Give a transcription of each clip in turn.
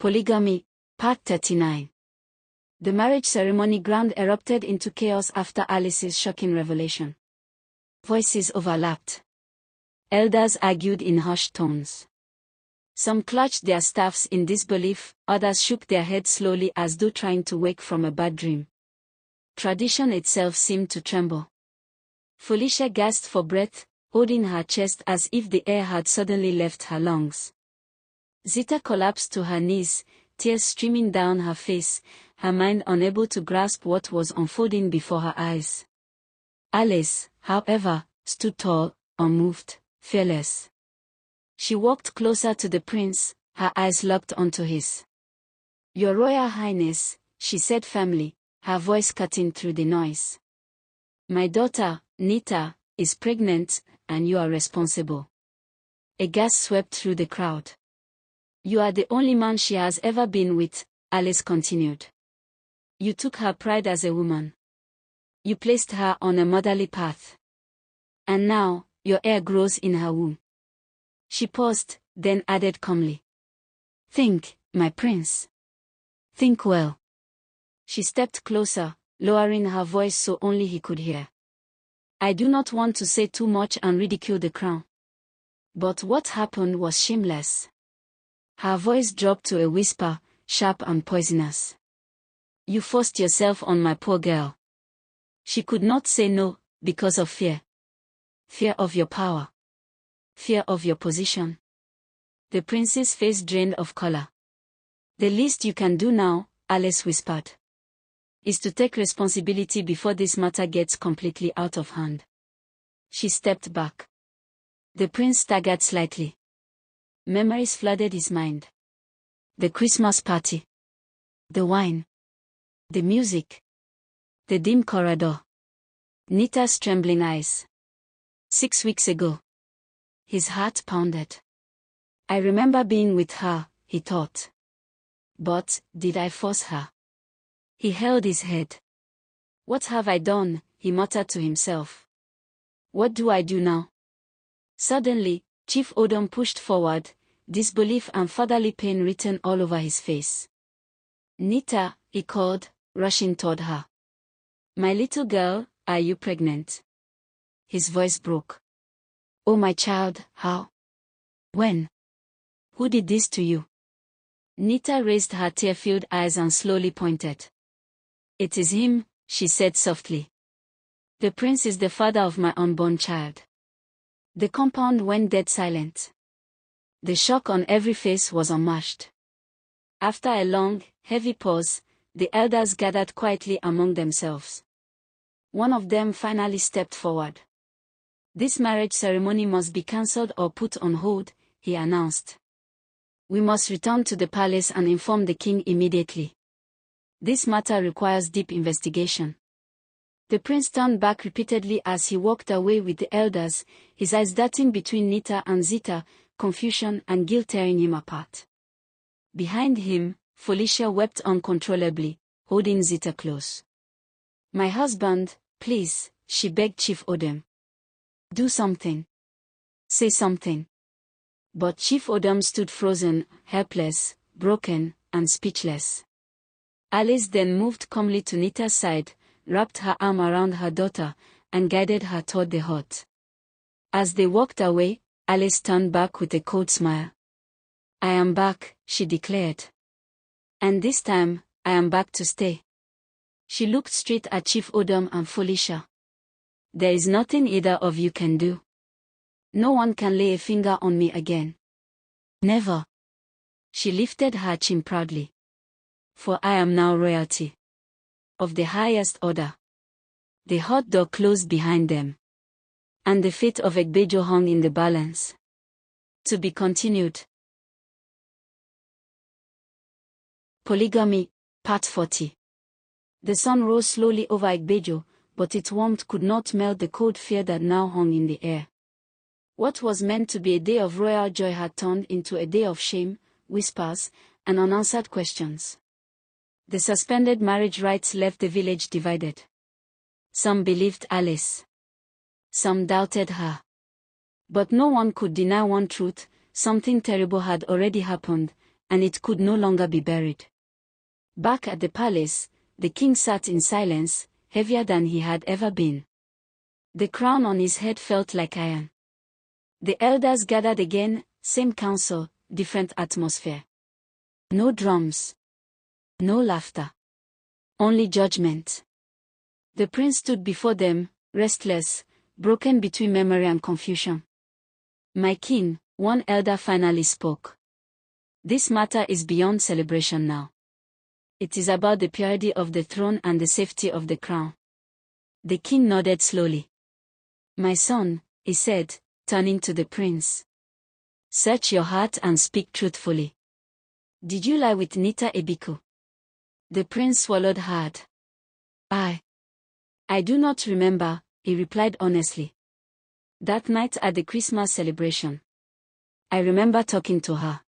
Polygamy, Part 39. The marriage ceremony ground erupted into chaos after Alice's shocking revelation. Voices overlapped. Elders argued in hushed tones. Some clutched their staffs in disbelief, others shook their heads slowly as though trying to wake from a bad dream. Tradition itself seemed to tremble. Felicia gasped for breath, holding her chest as if the air had suddenly left her lungs. Zita collapsed to her knees, tears streaming down her face, her mind unable to grasp what was unfolding before her eyes. Alice, however, stood tall, unmoved, fearless. She walked closer to the prince, her eyes locked onto his. "Your Royal Highness," she said firmly, her voice cutting through the noise. "My daughter, Nita, is pregnant, and you are responsible." A gasp swept through the crowd. "You are the only man she has ever been with," Alice continued. "You took her pride as a woman. You placed her on a motherly path. And now, your heir grows in her womb." She paused, then added calmly. "Think, my prince. Think well." She stepped closer, lowering her voice so only he could hear. "I do not want to say too much and ridicule the crown. But what happened was shameless." Her voice dropped to a whisper, sharp and poisonous. "You forced yourself on my poor girl." She could not say no, because of fear. Fear of your power. Fear of your position. The prince's face drained of color. "The least you can do now," Alice whispered, "is to take responsibility before this matter gets completely out of hand." She stepped back. The prince staggered slightly. Memories flooded his mind. The Christmas party. The wine. The music. The dim corridor. Nita's trembling eyes. 6 weeks ago. His heart pounded. "I remember being with her," he thought. "But, did I force her?" He held his head. "What have I done?" he muttered to himself. "What do I do now?" Suddenly, Chief Odom pushed forward, disbelief and fatherly pain written all over his face. "Nita," he called, rushing toward her. "My little girl, are you pregnant?" His voice broke. "Oh my child, how? When? Who did this to you?" Nita raised her tear-filled eyes and slowly pointed. "It is him," she said softly. "The prince is the father of my unborn child." The compound went dead silent. The shock on every face was unmatched. After a long, heavy pause, the elders gathered quietly among themselves. One of them finally stepped forward. "This marriage ceremony must be cancelled or put on hold," he announced. "We must return to the palace and inform the king immediately. This matter requires deep investigation." The prince turned back repeatedly as he walked away with the elders, his eyes darting between Nita and Zita, confusion and guilt tearing him apart. Behind him, Felicia wept uncontrollably, holding Zita close. "My husband, please," she begged Chief Odom. "Do something. Say something." But Chief Odom stood frozen, helpless, broken, and speechless. Alice then moved calmly to Nita's side, wrapped her arm around her daughter, and guided her toward the hut. As they walked away, Alice turned back with a cold smile. "I am back," she declared. "And this time, I am back to stay." She looked straight at Chief Odom and Felicia. "There is nothing either of you can do. No one can lay a finger on me again. Never." She lifted her chin proudly. "For I am now royalty. Of the highest order." The hut door closed behind them. And the fate of Egbejo hung in the balance. To be continued. Polygamy, Part 40. The sun rose slowly over Egbejo, but its warmth could not melt the cold fear that now hung in the air. What was meant to be a day of royal joy had turned into a day of shame, whispers, and unanswered questions. The suspended marriage rites left the village divided. Some believed Alice. Some doubted her. But no one could deny one truth: something terrible had already happened, and it could no longer be buried. Back at the palace, the king sat in silence, heavier than he had ever been. The crown on his head felt like iron. The elders gathered again, same council, different atmosphere. No drums. No laughter. Only judgment. The prince stood before them, restless, broken between memory and confusion. "My king," one elder finally spoke. "This matter is beyond celebration now. It is about the purity of the throne and the safety of the crown." The king nodded slowly. "My son," he said, turning to the prince. "Search your heart and speak truthfully. Did you lie with Nita Ebiku?" The prince swallowed hard. I do not remember," he replied honestly. "That night at the Christmas celebration. I remember talking to her.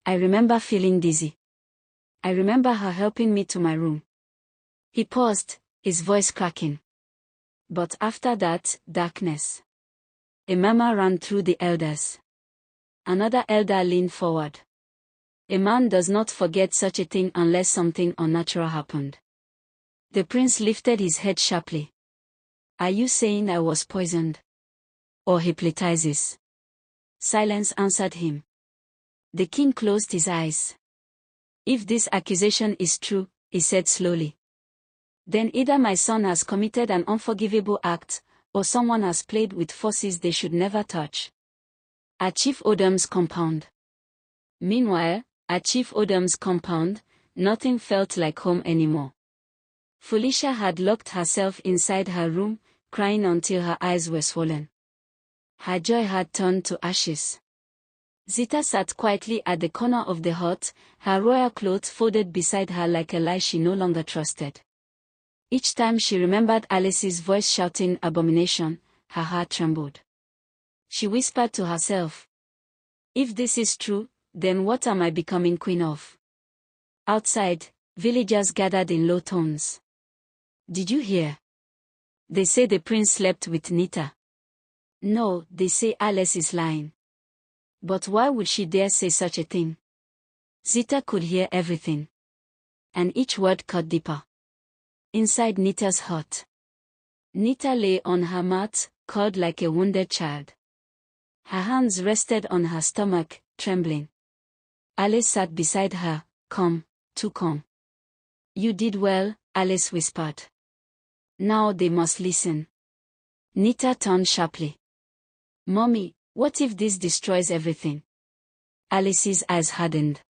I remember feeling dizzy. I remember her helping me to my room." He paused, his voice cracking. "But after that, darkness." A murmur ran through the elders. Another elder leaned forward. "A man does not forget such a thing unless something unnatural happened." The prince lifted his head sharply. "Are you saying I was poisoned? Or hypnotized?" Silence answered him. The king closed his eyes. "If this accusation is true," he said slowly, "then either my son has committed an unforgivable act, or someone has played with forces they should never touch." At Chief Odam's compound. Meanwhile, at Chief Odam's compound, nothing felt like home anymore. Felicia had locked herself inside her room, crying until her eyes were swollen. Her joy had turned to ashes. Zita sat quietly at the corner of the hut, her royal clothes folded beside her like a lie she no longer trusted. Each time she remembered Alice's voice shouting abomination, her heart trembled. She whispered to herself, "If this is true, then what am I becoming queen of?" Outside, villagers gathered in low tones. "Did you hear? They say the prince slept with Nita." "No, they say Alice is lying." "But why would she dare say such a thing?" Zita could hear everything. And each word cut deeper. Inside Nita's hut. Nita lay on her mat, curled like a wounded child. Her hands rested on her stomach, trembling. Alice sat beside her, calm, too calm. "You did well," Alice whispered. "Now they must listen." Nita turned sharply. "Mommy, what if this destroys everything?" Alice's eyes hardened.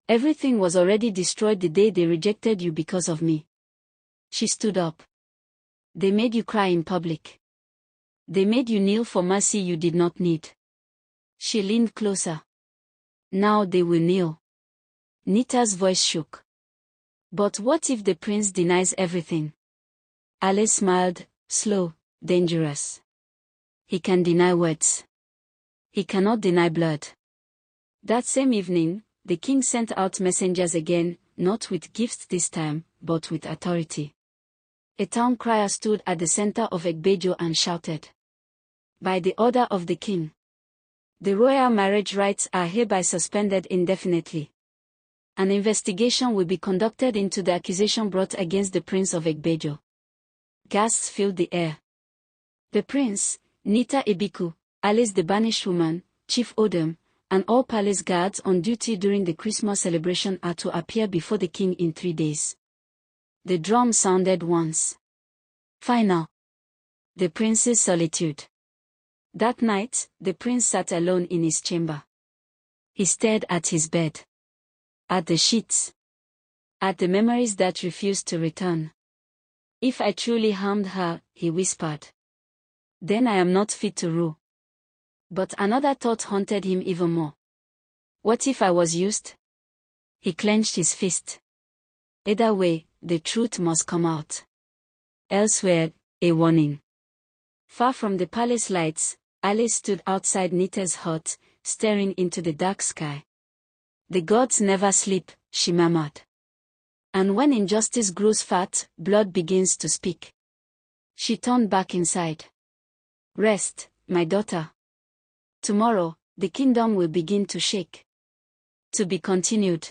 "Everything was already destroyed the day they rejected you because of me." She stood up. "They made you cry in public. They made you kneel for mercy you did not need." She leaned closer. "Now they will kneel." Nita's voice shook. "But what if the prince denies everything?" Alice smiled, slow, dangerous. "He can deny words. He cannot deny blood." That same evening, the king sent out messengers again, not with gifts this time, but with authority. A town crier stood at the center of Egbejo and shouted, "By the order of the king, the royal marriage rites are hereby suspended indefinitely. An investigation will be conducted into the accusation brought against the Prince of Egbejo." Gasps filled the air. The prince, Nita Ebiku, Alice the banished woman, Chief Odom, and all palace guards on duty during the Christmas celebration are to appear before the king in 3 days. The drum sounded once. Final. The prince's solitude. That night, the prince sat alone in his chamber. He stared at his bed. At the sheets. At the memories that refused to return. "If I truly harmed her," he whispered, "then I am not fit to rule." But another thought haunted him even more. What if I was used? He clenched his fist. Either way, the truth must come out. Elsewhere, a warning. Far from the palace lights, Alice stood outside Nita's hut, staring into the dark sky. "The gods never sleep," she murmured. "And when injustice grows fat, blood begins to speak." She turned back inside. "Rest, my daughter. Tomorrow, the kingdom will begin to shake." To be continued.